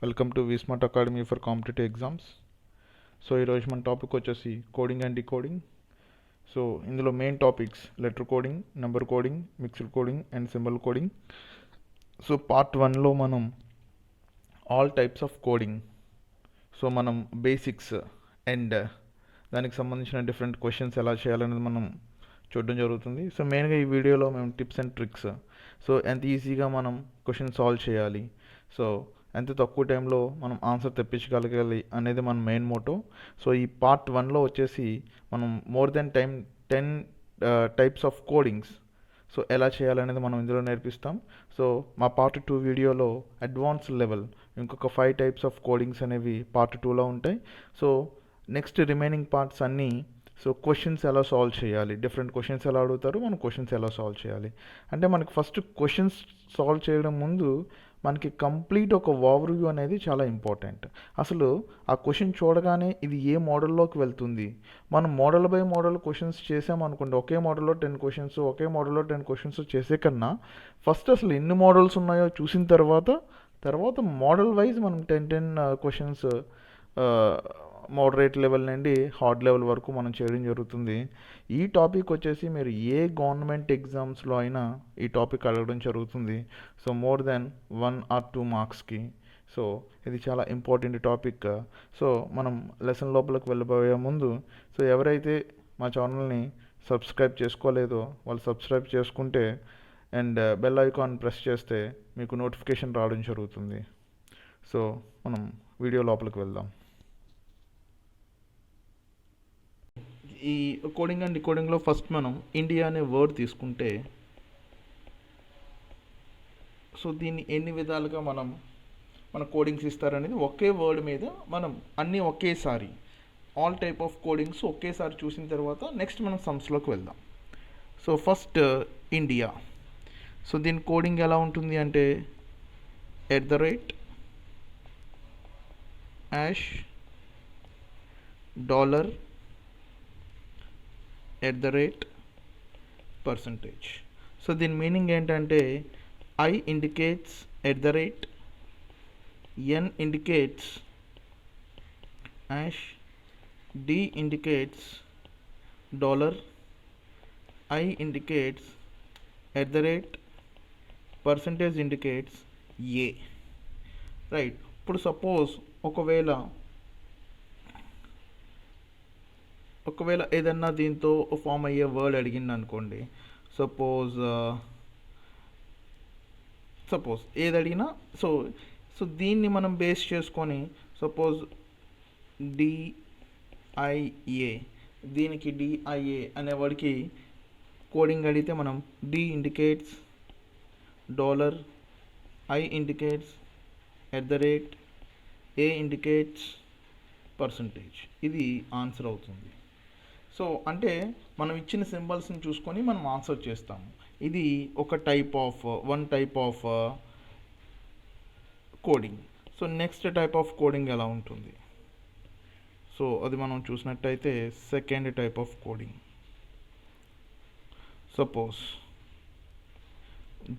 Welcome to V Smart Academy for competitive exams. So ఈరోజు మన topic వచ్చేసి కోడింగ్ అండ్ డికోడింగ్. సో ఇందులో main topics letter coding, number coding, mixed coding and symbol coding. So part 1లో మనం all types of coding, so మనం basics and దానికి సంబంధించిన different questions ఎలా చేయాలనేది మనం చూడడం జరుగుతుంది. సో మెయిన్గా ఈ వీడియోలో మేము టిప్స్ అండ్ ట్రిక్స్, సో ఎంత ఈజీగా మనం క్వశ్చన్ సాల్వ్ చేయాలి, సో ఎంత తక్కువ టైంలో మనం ఆన్సర్ తెప్పించగలగాలి అనేది మన మెయిన్ మోటో. సో ఈ పార్ట్ 1లో వచ్చేసి మనం more than 10 types of codings so ఎలా చేయాలనేది మనం ఇందులో నేర్పిస్తాం. సో మా పార్ట్ 2 వీడియోలో అడ్వాన్స్ లెవెల్ ఇంకొక 5 టైప్స్ ఆఫ్ కోడింగ్స్ అనేవి పార్ట్ 2లో ఉంటాయి. సో నెక్స్ట్ రిమైనింగ్ పార్ట్స్ అన్నీ సో క్వశ్చన్స్ ఎలా సాల్వ్ చేయాలి, డిఫరెంట్ క్వశ్చన్స్ ఎలా అడుగుతారు, మనం క్వశ్చన్స్ ఎలా సాల్వ్ చేయాలి అంటే మనకి ఫస్ట్ క్వశ్చన్స్ సాల్వ్ చేయడం ముందు మనకి కంప్లీట్ ఒక ఓవర్వ్యూ అనేది చాలా ఇంపార్టెంట్. అసలు ఆ క్వశ్చన్ చూడగానే ఇది ఏ మోడల్లోకి వెళ్తుంది, మనం మోడల్ బై మోడల్ క్వశ్చన్స్ చేసామనుకోండి, ఒకే మోడల్లో 10 క్వశ్చన్స్ ఒకే మోడల్లో 10 క్వశ్చన్స్ చేసే కన్నా ఫస్ట్ అసలు ఎన్ని మోడల్స్ ఉన్నాయో చూసిన తర్వాత మోడల్ వైజ్ మనం 10 క్వశ్చన్స్ మోడరేట్ లెవెల్ నుండి హార్డ్ లెవెల్ వరకు మనం చేయడం జరుగుతుంది. ఈ టాపిక్ వచ్చేసి మీరు ఏ గవర్నమెంట్ ఎగ్జామ్స్లో అయినా ఈ టాపిక్ అడగడం జరుగుతుంది. సో మోర్ దెన్ 1 or 2 మార్క్స్కి. సో ఇది చాలా ఇంపార్టెంట్ టాపిక్. సో మనం లెసన్ లోపలికి వెళ్ళబోయే ముందు సో ఎవరైతే మా ఛానల్ని సబ్స్క్రైబ్ చేసుకోలేదో వాళ్ళు సబ్స్క్రైబ్ చేసుకుంటే అండ్ బెల్ ఐకాన్ ప్రెస్ చేస్తే మీకు నోటిఫికేషన్ రావడం జరుగుతుంది. సో మనం వీడియో లోపలికి వెళ్దాం. ఈ కోడింగ్ అండ్ డికోడింగ్లో ఫస్ట్ మనం ఇండియా అనే వర్డ్ తీసుకుంటే, సో దీన్ని ఎన్ని విధాలుగా మన కోడింగ్స్ ఇస్తారనేది ఒకే వర్డ్ మీద మనం అన్నీ ఒకేసారి ఆల్ టైప్ ఆఫ్ కోడింగ్స్ ఒకేసారి చూసిన తర్వాత నెక్స్ట్ మనం సమ్స్లోకి వెళ్దాం. So first India. సో దీని కోడింగ్ ఎలా ఉంటుంది అంటే $, సో దీని మీనింగ్ ఏంటంటే I indicates @, N indicates hash, D indicates $, I indicates %, indicates A. Right. ఇప్పుడు సపోజ్ ఒకవేళ ఏదన్నా దీంతో ఫామ్ అయ్యే వర్డ్ అడిగింది అనుకోండి, సపోజ్ ఏది అడిగినా సో దీన్ని మనం బేస్ చేసుకొని సపోజ్ DIA, దీనికి DIA అనే వర్డ్కి కోడింగ్ అడిగితే మనం D indicates $, I indicates @, A indicates %. ఇది ఆన్సర్ అవుతుంది. సో అంటే మనం ఇచ్చిన సింబల్స్ని చూసుకొని మనం ఆన్సర్ చేస్తాము. ఇది one type of coding. So next type of coding ఎలా ఉంటుంది, సో అది మనం చూసినట్టయితే second type of coding. Suppose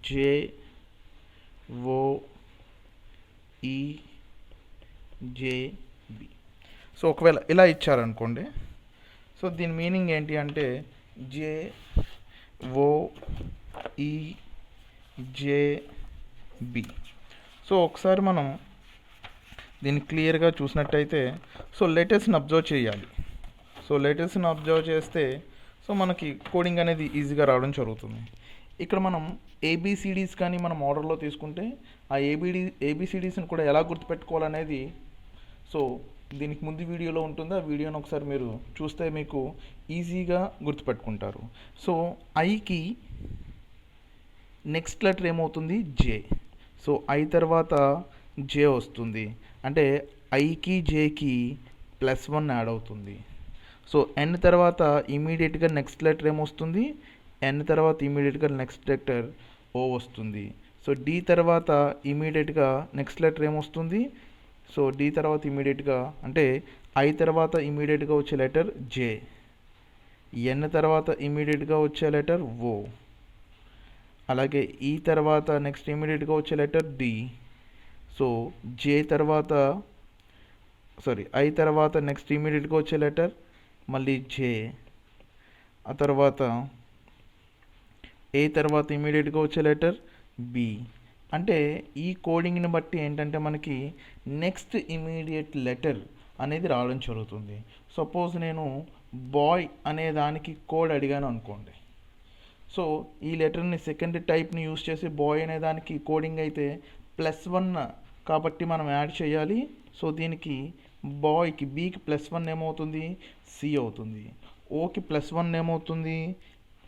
JOEJB. So ఒకవేళ ఇలా ఇచ్చారనుకోండి, సో దీని మీనింగ్ ఏంటి అంటే JOEJB. సో ఒకసారి మనం దీన్ని క్లియర్గా చూసినట్టయితే సో లెటర్స్ని అబ్జర్వ్ చేయాలి. సో లెటర్స్ని అబ్జర్వ్ చేస్తే సో మనకి కోడింగ్ అనేది ఈజీగా రావడం జరుగుతుంది. ఇక్కడ మనం ABCDs కానీ మనం ఆర్డర్లో తీసుకుంటే ఆ ABCDస్ని కూడా ఎలా గుర్తుపెట్టుకోవాలనేది సో దీనికి ముందు వీడియోలో ఉంటుంది. ఆ వీడియోని ఒకసారి మీరు చూస్తే మీకు ఈజీగా గుర్తుపెట్టుకుంటారు. సో ఐకి నెక్స్ట్ లెటర్ ఏమవుతుంది J. సో I తర్వాత J వస్తుంది అంటే ఐకి Jకి +1 యాడ్ అవుతుంది. సో N తర్వాత ఇమీడియట్గా నెక్స్ట్ లెటర్ ఏమొస్తుంది, N తర్వాత ఇమీడియట్గా నెక్స్ట్ లెటర్ O వస్తుంది. సో D తర్వాత ఇమీడియట్గా నెక్స్ట్ లెటర్ ఏమొస్తుంది, సో D తర్వాత ఇమీడియట్గా అంటే I తర్వాత ఇమీడియట్గా వచ్చే లెటర్ J, N తర్వాత ఇమీడియట్గా వచ్చే లెటర్ O, అలాగే E తర్వాత నెక్స్ట్ ఇమీడియట్గా వచ్చే లెటర్ D, సో జే తర్వాత ఐ తర్వాత నెక్స్ట్ ఇమీడియట్గా వచ్చే లెటర్ మళ్ళీ జే, ఆ తర్వాత ఏ తర్వాత ఇమీడియట్గా వచ్చే లెటర్ బి. అంటే ఈ కోడింగ్ని బట్టి ఏంటంటే మనకి నెక్స్ట్ ఇమీడియట్ లెటర్ అనేది రావడం జరుగుతుంది. సపోజ్ నేను బాయ్ అనే దానికి కోడ్ అడిగాను అనుకోండి. సో ఈ లెటర్ని సెకండ్ టైప్ని యూస్ చేసి బాయ్ అనే దానికి కోడింగ్ అయితే +1 కాబట్టి మనం యాడ్ చేయాలి. సో దీనికి బాయ్కి బీకి +1 ఏమవుతుంది, సి అవుతుంది. ఓకి +1 ఏమవుతుంది,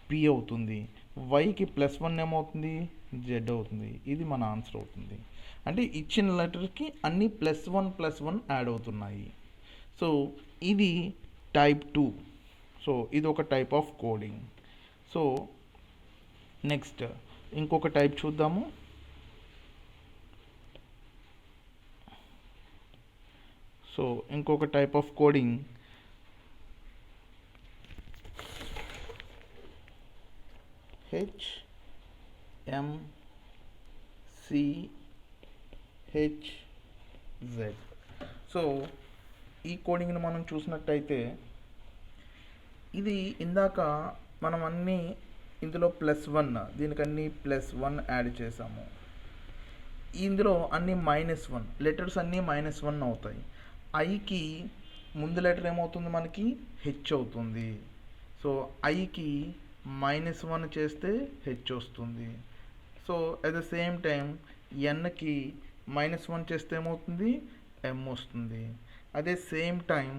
పి అవుతుంది. వైకి +1 ఏమవుతుంది, జెడ్ అవుతుంది. ఇది మన ఆన్సర్ అవుతుంది. అంటే ఇచ్చిన లెటర్కి అన్ని +1 యాడ్ అవుతున్నాయి. సో ఇది టైప్ 2. సో ఇది ఒక type of coding. So next ఇంకొక టైప్ చూద్దాము. సో ఇంకొక type of coding HMCHZ. So ఈ కోడింగ్ని మనం చూసినట్టయితే ఇది ఇందాక మనం అన్నీ ఇందులో +1 దీనికి అన్ని +1 యాడ్ చేసాము. ఇందులో అన్ని -1 లెటర్స్ అన్నీ -1 అవుతాయి. ఐకి ముందు లెటర్ ఏమవుతుంది, మనకి హెచ్ అవుతుంది. సో ఐకి -1 చేస్తే హెచ్ వస్తుంది. So at the same time ఎన్కి -1 చేస్తే ఏమవుతుంది, ఎం వస్తుంది. అదే సేమ్ టైం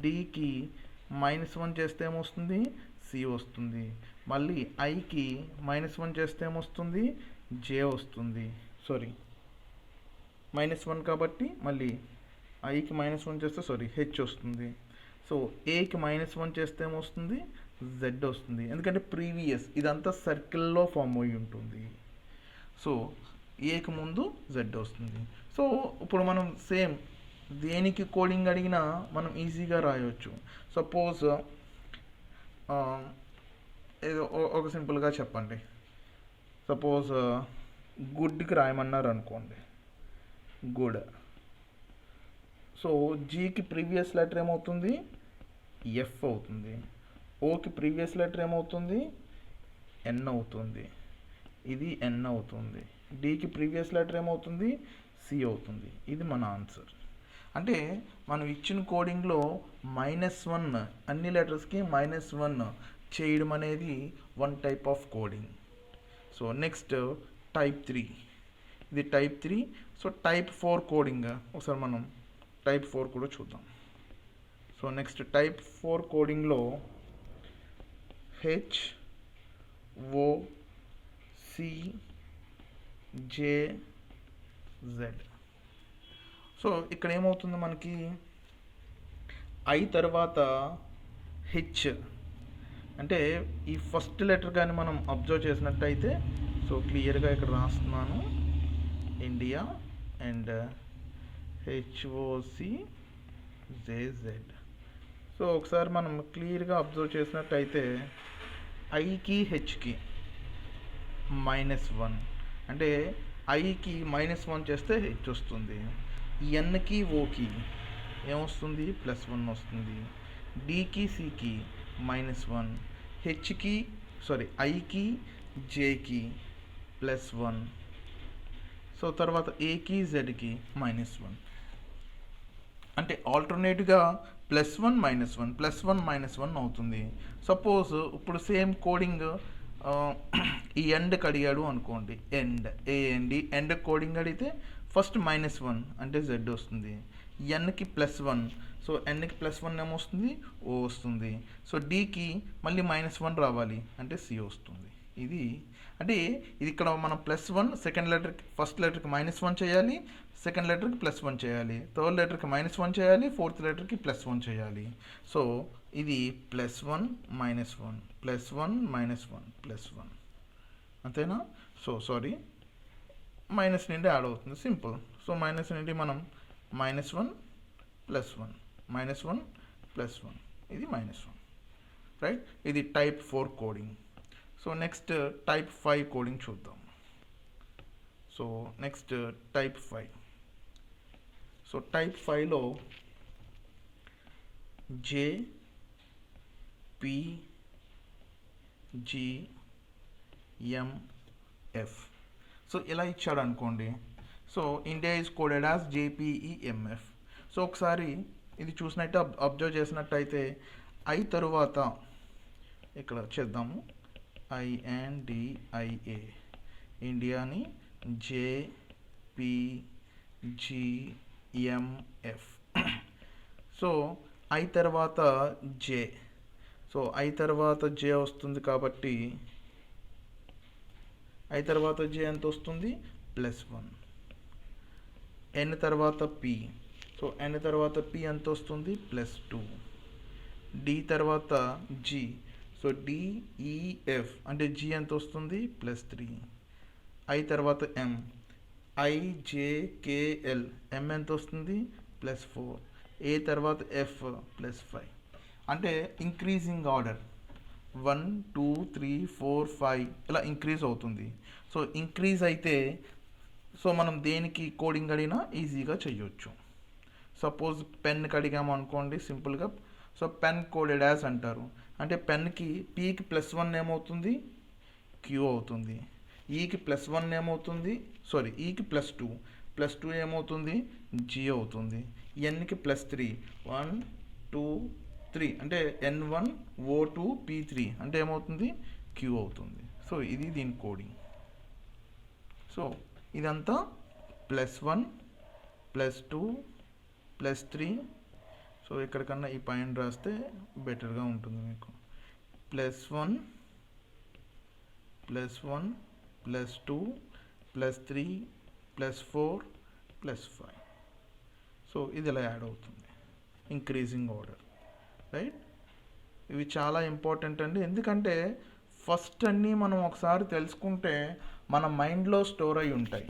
డికి -1 చేస్తే ఏమొస్తుంది, సి వస్తుంది. మళ్ళీ ఐకి -1 చేస్తే ఏమొస్తుంది, జే వస్తుంది. -1 కాబట్టి మళ్ళీ ఐకి -1 చేస్తే హెచ్ వస్తుంది. సో ఏకి -1 చేస్తే ఏమొస్తుంది, జెడ్ వస్తుంది. ఎందుకంటే ప్రీవియస్ ఇదంతా సర్కిల్లో ఫామ్ అయి ఉంటుంది. సో ఏకి ముందు జెడ్ వస్తుంది. సో ఇప్పుడు మనం సేమ్ దేనికి కోడింగ్ అడిగినా మనం ఈజీగా రాయవచ్చు. సపోజ్ ఏదో ఒక సింపుల్గా చెప్పండి. సపోజ్ గుడ్కి రాయమన్నారు అనుకోండి, గుడ్. సో జీకి ప్రీవియస్ లెటర్ ఏమవుతుంది, ఎఫ్ అవుతుంది. ఓకి ప్రీవియస్ లెటర్ ఏమవుతుంది, ఎన్ అవుతుంది. ఇది ఎన్ అవుతుంది. డికి ప్రీవియస్ లెటర్ ఏమవుతుంది, సి అవుతుంది. ఇది మన ఆన్సర్. అంటే మనం ఇచ్చిన కోడింగ్లో -1 అన్ని లెటర్స్కి -1 చేయడం అనేది one type of coding. So next type 3. ఇది టైప్ 3. సో టైప్ 4 కోడింగ్ ఒకసారి మనం టైప్ 4 కూడా చూద్దాం. So next type 4 కోడింగ్లో HOCJZ. So ఇక్కడ ఏమవుతుంది మనకి ఐ తర్వాత హెచ్. అంటే ఈ ఫస్ట్ లెటర్ కానీ మనం అబ్జర్వ్ చేసినట్టయితే, సో క్లియర్గా ఇక్కడ రాస్తున్నాను, ఇండియా అండ్ HOCJZ. సో ఒకసారి మనం క్లియర్గా అబ్జర్వ్ చేసినట్టయితే ఐకి హెచ్కి -1 అంటే ఐకి -1 చేస్తే హెచ్ వస్తుంది. ఎన్కి ఓకి ఏమొస్తుంది, +1 వస్తుంది. డికి సికి -1, హెచ్కి ఐకి జేకి +1. సో తర్వాత ఏకి జెడ్కి -1. అంటే ఆల్టర్నేట్గా +1 -1 +1 -1 అవుతుంది. సపోజ్ ఇప్పుడు సేమ్ కోడింగ్ ఈ ఎండ్కి అడిగాడు అనుకోండి, ఎండ్ కోడింగ్ అడిగితే ఫస్ట్ -1 అంటే జెడ్ వస్తుంది. ఎన్కి +1, సో ఎన్కి +1 ఏమొస్తుంది, ఓ వస్తుంది. సో డికి మళ్ళీ -1 రావాలి అంటే సి వస్తుంది. ఇది అంటే ఇది ఇక్కడ మనం +1 సెకండ్ లెటర్కి ఫస్ట్ లెటర్కి -1 చేయాలి, సెకండ్ లెటర్కి +1 చేయాలి, థర్డ్ లెటర్కి -1 చేయాలి, ఫోర్త్ లెటర్కి +1 చేయాలి. సో ఇది +1 -1 +1 -1 +1 అంతేనా. సో మైనస్ నుండి యాడ్ అవుతుంది, సింపుల్. సో మైనస్ నుండి మనం -1 +1 -1 +1 ఇది -1, రైట్. ఇది type 4 coding. So next type 5 coding చూద్దాం. So next type 5. So type 5లో J P G M F. So ఇలా ఇచ్చాడు అనుకోండి. So India is coded as J P E M F. So ఒకసారి ఇది చూసినట్టు అబ్జర్వ్ చేసినట్టయితే ఐ తరువాత ఇక్కడ చేద్దాము INDIA ఇండియాని JPGMF. సో ఐ తర్వాత జే. సో ఐ తర్వాత జే వస్తుంది కాబట్టి ఐ తర్వాత జే ఎంత వస్తుంది +1. ఎన్ తర్వాత పి. సో ఎన్ తర్వాత పి ఎంత వస్తుంది +2. డి తర్వాత జి. సో డిఈఎఫ్ అంటే జి ఎంత వస్తుంది +3. ఐ తర్వాత ఎం. IJKL ఎం ఎంత వస్తుంది +4. ఏ తర్వాత ఎఫ్ +5. అంటే ఇంక్రీజింగ్ ఆర్డర్ 1 2 3 4 5 ఇలా ఇంక్రీజ్ అవుతుంది. సో ఇంక్రీజ్ అయితే సో మనం దేనికి కోడింగ్ అడిగినా ఈజీగా చేయొచ్చు. సపోజ్ పెన్కి అడిగాము అనుకోండి సింపుల్గా. సో పెన్ కోడెడ్ యాజ్ అంటారు. అంటే పెన్కి పీకి +1 ఏమవుతుంది క్యూ అవుతుంది. ఈకి +1 ఏమవుతుంది ఈకి +2 ఏమవుతుంది జీ అవుతుంది. ఎన్కి +3 1 2 3 అంటే N1 O2 P3 అంటే ఏమవుతుంది క్యూ అవుతుంది. సో ఇది దీని కోడింగ్. సో ఇదంతా +1 +2 +3. సో ఎక్కడికన్నా ఈ పైన రాస్తే బెటర్గా ఉంటుంది మీకు. +1 +2 +3 +4 +5. సో ఇది ఇలా యాడ్ అవుతుంది ఇంక్రీజింగ్ ఆర్డర్, రైట్. ఇవి చాలా ఇంపార్టెంట్ అండి. ఎందుకంటే ఫస్ట్ అన్నీ మనం ఒకసారి తెలుసుకుంటే మన మైండ్లో స్టోర్ అయి ఉంటాయి.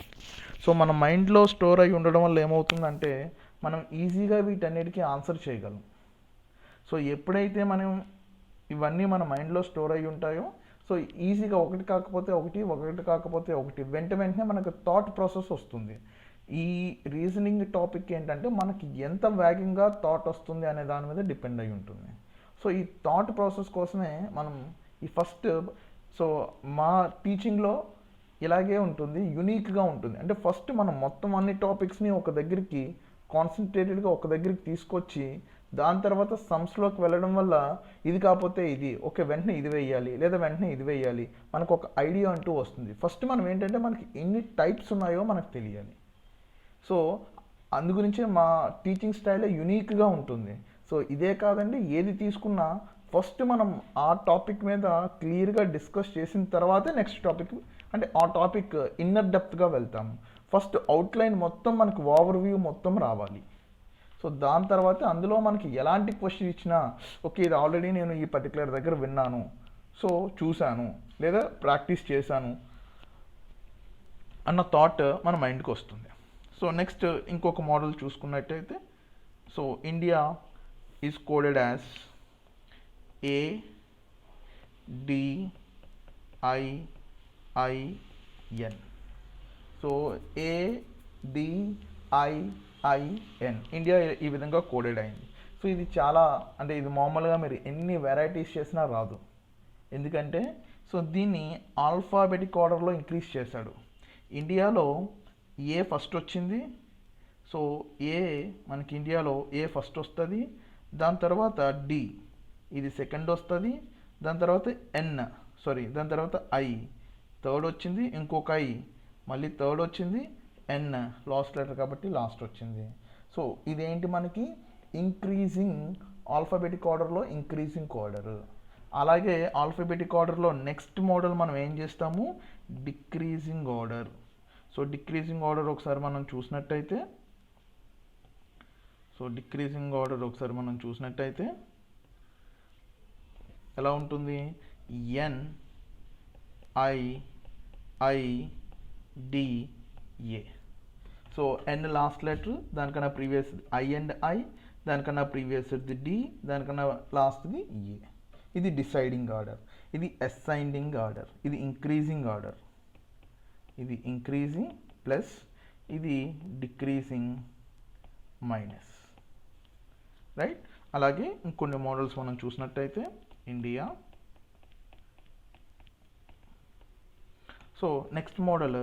సో మన మైండ్లో స్టోర్ అయి ఉండడం వల్ల ఏమవుతుందంటే మనం ఈజీగా వీటన్నిటికీ ఆన్సర్ చేయగలం. సో ఎప్పుడైతే మనం ఇవన్నీ మన మైండ్లో స్టోర్ అయి ఉంటాయో సో ఈజీగా ఒకటి కాకపోతే ఒకటి వెంటనే మనకు థాట్ ప్రాసెస్ వస్తుంది. ఈ రీజనింగ్ టాపిక్ ఏంటంటే మనకి ఎంత వేగంగా థాట్ వస్తుంది అనే దాని మీద డిపెండ్ అయి ఉంటుంది. సో ఈ థాట్ ప్రాసెస్ కోసమే మనం ఈ ఫస్ట్ సో మా టీచింగ్లో ఇలాగే ఉంటుంది, యునీక్గా ఉంటుంది. అంటే ఫస్ట్ మనం మొత్తం అన్ని టాపిక్స్ని ఒక దగ్గరికి కాన్సన్ట్రేటెడ్గా ఒక దగ్గరికి తీసుకొచ్చి దాని తర్వాత సమ్స్లోకి వెళ్ళడం వల్ల ఇది కాకపోతే ఇది ఓకే వెంటనే ఇది వేయాలి లేదా వెంటనే ఇది వేయాలి మనకు ఒక ఐడియా అంటూ వస్తుంది. ఫస్ట్ మనం ఏంటంటే మనకి ఎన్ని టైప్స్ ఉన్నాయో మనకు తెలియాలి. సో అందుగురించే మా టీచింగ్ స్టైల్ యూనిక్గా ఉంటుంది. సో ఇదే కాదండి, ఏది తీసుకున్నా ఫస్ట్ మనం ఆ టాపిక్ మీద క్లియర్గా డిస్కస్ చేసిన తర్వాతే నెక్స్ట్ టాపిక్ అంటే ఆ టాపిక్ ఇన్నర్ డెప్త్గా వెళ్తాము. ఫస్ట్ అవుట్లైన్ మొత్తం మనకు ఓవర్ వ్యూ మొత్తం రావాలి. సో దాని తర్వాత అందులో మనకి ఎలాంటి క్వశ్చన్ ఇచ్చినా ఓకే ఇది ఆల్రెడీ నేను ఈ పర్టికులర్ దగ్గర విన్నాను, సో చూశాను లేదా ప్రాక్టీస్ చేశాను అన్న థాట్ మన మైండ్కి వస్తుంది. సో నెక్స్ట్ ఇంకొక మోడల్ చూసుకున్నట్టయితే so India is coded as ADIIN. So ADIIN India ఈ విధంగా కోడెడ్ అయింది. సో ఇది చాలా అంటే ఇది మామూలుగా మీరు ఎన్ని వెరైటీస్ చేసినా రాదు. ఎందుకంటే సో దీన్ని ఆల్ఫాబెటిక్ ఆర్డర్లో ఇంక్రీజ్ చేశాడు. ఇండియాలో ఏ ఫస్ట్ వచ్చింది. సో మనకి ఇండియాలో ఏ ఫస్ట్ వస్తుంది, దాని తర్వాత డి ఇది సెకండ్ వస్తుంది, దాని తర్వాత దాని తర్వాత ఐ థర్డ్ వచ్చింది, ఇంకొక ఐ మళ్ళీ థర్డ్ వచ్చింది, ఎన్ లాస్ట్ లెటర్ కాబట్టి లాస్ట్ వచ్చింది. సో ఇదేంటి మనకి ఇంక్రీజింగ్ ఆల్ఫాబెటిక్ ఆర్డర్లో ఇంక్రీజింగ్ ఆర్డర్. అలాగే ఆల్ఫాబెటిక్ ఆర్డర్లో నెక్స్ట్ మోడల్ మనం ఏం చేస్తాము decreasing order. So decreasing order ఒకసారి మనం చూసినట్టయితే ఎలా ఉంటుంది NIIDA. సో ఎన్ లాస్ట్ లెటర్, దానికన్నా ప్రీవియస్ ఐ అండ్ ఐ, దానికన్నా ప్రీవియస్ డి, దానికన్నా లాస్ట్ది ఏ. ఇది డిసైడింగ్ ఆర్డర్, ఇది అసైనింగ్ ఆర్డర్, ఇది ఇంక్రీజింగ్ ఆర్డర్, ఇది ఇంక్రీజింగ్ ప్లస్ ఇది డిక్రీజింగ్ మైనస్, రైట్. అలాగే ఇంకొన్ని మోడల్స్ మనం చూసినట్టయితే India. So next model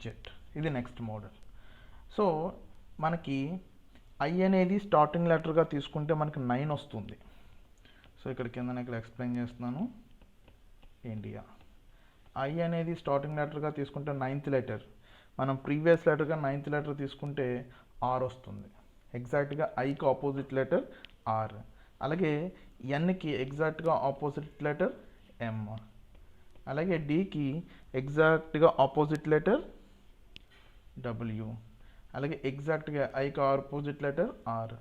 jet. ఇది నెక్స్ట్ మోడల్. సో మనకి ఐ అనేది స్టార్టింగ్ లెటర్గా తీసుకుంటే మనకి 9 వస్తుంది. సో ఇక్కడ ఎక్స్ప్లెయిన్ చేస్తున్నాను. ఇండియా ఐ అనేది స్టార్టింగ్ లెటర్గా తీసుకుంటే 9th లెటర్, మనం ప్రీవియస్ లెటర్గా 9th లెటర్ తీసుకుంటే ఆర్ వస్తుంది. ఎగ్జాక్ట్గా ఐకి ఆపోజిట్ లెటర్ ఆర్. అలాగే ఎన్కి ఎగ్జాక్ట్గా ఆపోజిట్ లెటర్ ఎం. అలాగే డికి ఎగ్జాక్ట్గా ఆపోజిట్ లెటర్ డబ్ల్యూ. అలాగే ఎగ్జాక్ట్గా ఐకి ఆపోజిట్ లెటర్ ఆర్,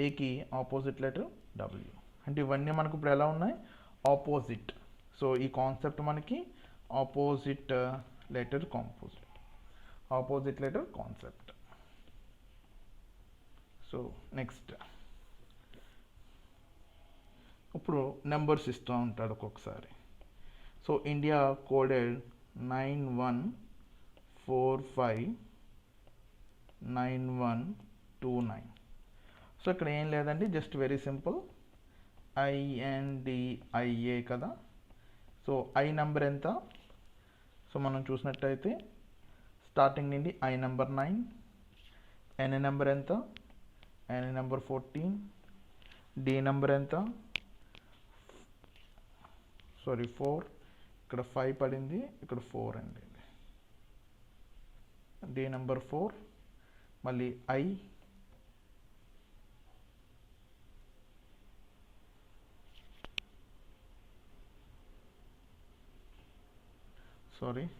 ఏకి ఆపోజిట్ లెటర్ డబ్ల్యూ. అంటే ఇవన్నీ మనకు ఇప్పుడు ఎలా ఉన్నాయి? ఆపోజిట్. సో ఈ కాన్సెప్ట్ మనకి opposite letter concept. So next ఇప్పుడు నెంబర్స్ ఇస్తూ ఉంటాడు ఒక్కొక్కసారి. So India coded 91459129. సో ఇక్కడ ఏం లేదండి, జస్ట్ వెరీ సింపుల్, INDIA కదా. సో ఐ నెంబర్ ఎంత? సో మనం చూసినట్టయితే స్టార్టింగ్ నుండి ఐ నెంబర్ 9, ఎన్ నెంబర్ ఎంత? ఎన్ నెంబర్ 14, డి నెంబర్ ఎంత? 4, ఇక్కడ 5 పడింది, ఇక్కడ 4 అండి. డి నెంబర్ 4, మళ్ళీ ఐ,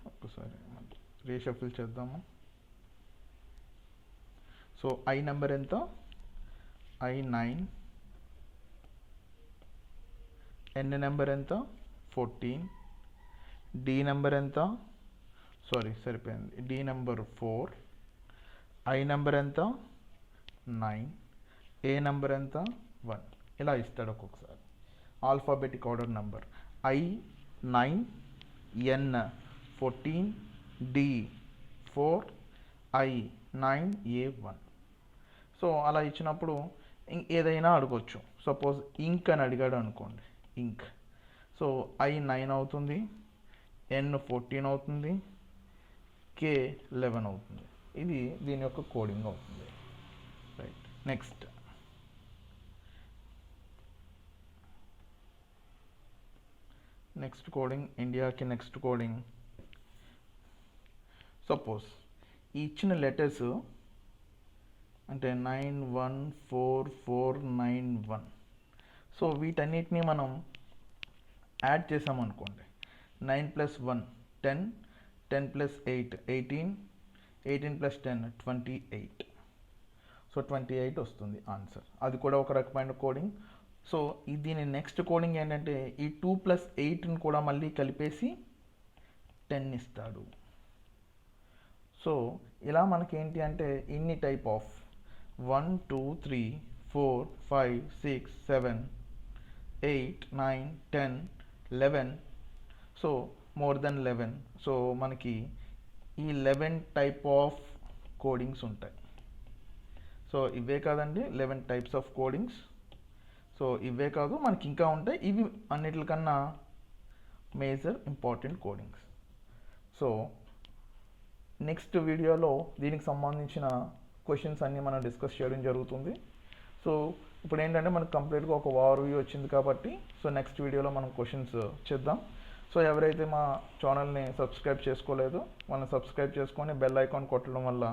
ఒక్కసారి రీషఫిల్ చేద్దాము. సో ఐ నెంబర్ ఎంత? I9, ఎన్ నెంబర్ ఎంత? 14, డి నెంబర్ ఎంత? సరిపోయింది, డి నెంబర్ 4, ఐ నెంబర్ ఎంత? 9, ఏ నెంబర్ ఎంత? 1. ఇలా ఇస్తాడు ఒక్కొక్కసారి alphabetic order number. I9, N 14, D 4, I 9, A 1. So అలా ఇచ్చినప్పుడు ఏదైనా అడగొచ్చు. సపోజ్ ఇంక్ అని అడిగాడు అనుకోండి, ఇంక్. సో ఐ 9 అవుతుంది, ఎన్ 14 అవుతుంది, కే 11 అవుతుంది. ఇది దీని యొక్క కోడింగ్ అవుతుంది, రైట్. నెక్స్ట్ కోడింగ్, ఇండియాకి నెక్స్ట్ కోడింగ్. సపోజ్ ఈ ఇచ్చిన లెటర్స్ అంటే 914491. సో వీటన్నిటిని మనం యాడ్ చేసామనుకోండి. 9 + 1 10, 10 + 8 18, 18 + 10 28. సో 28 వస్తుంది ఆన్సర్. అది కూడా ఒక రకమైన కోడింగ్. సో దీని నెక్స్ట్ కోడింగ్ ఏంటంటే ఈ 2 + 8ని కూడా మళ్ళీ కలిపేసి 10 ఇస్తాడు. సో ఇలా మనకి ఏంటి అంటే ఇన్ని type of 1 2 3 4 5 6 7 8 9 10 11. So more than 11. So మనకి ఈ 11 టైప్ ఆఫ్ కోడింగ్స్ ఉంటాయి. సో ఇవే కాదండి 11 టైప్స్ ఆఫ్ కోడింగ్స్. సో ఇవే కాదు, మనకి ఇంకా ఉంటాయి. ఇవి అన్నిటికన్నా major important codings. So next వీడియోలో దీనికి సంబంధించిన క్వశ్చన్స్ అన్నీ మనం డిస్కస్ చేయడం జరుగుతుంది. సో ఇప్పుడు ఏంటంటే మనకు కంప్లీట్గా ఒక ఓవర్వ్యూ వచ్చింది కాబట్టి సో నెక్స్ట్ వీడియోలో మనం క్వశ్చన్స్ చేద్దాం. సో ఎవరైతే మా ఛానల్ని సబ్స్క్రైబ్ చేసుకోలేదో మనం సబ్స్క్రైబ్ చేసుకొని బెల్ ఐకాన్ కొట్టడం వల్ల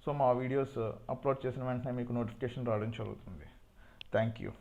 సో మా వీడియోస్ అప్లోడ్ చేసిన వెంటనే మీకు నోటిఫికేషన్ రావడం జరుగుతుంది. Thank you.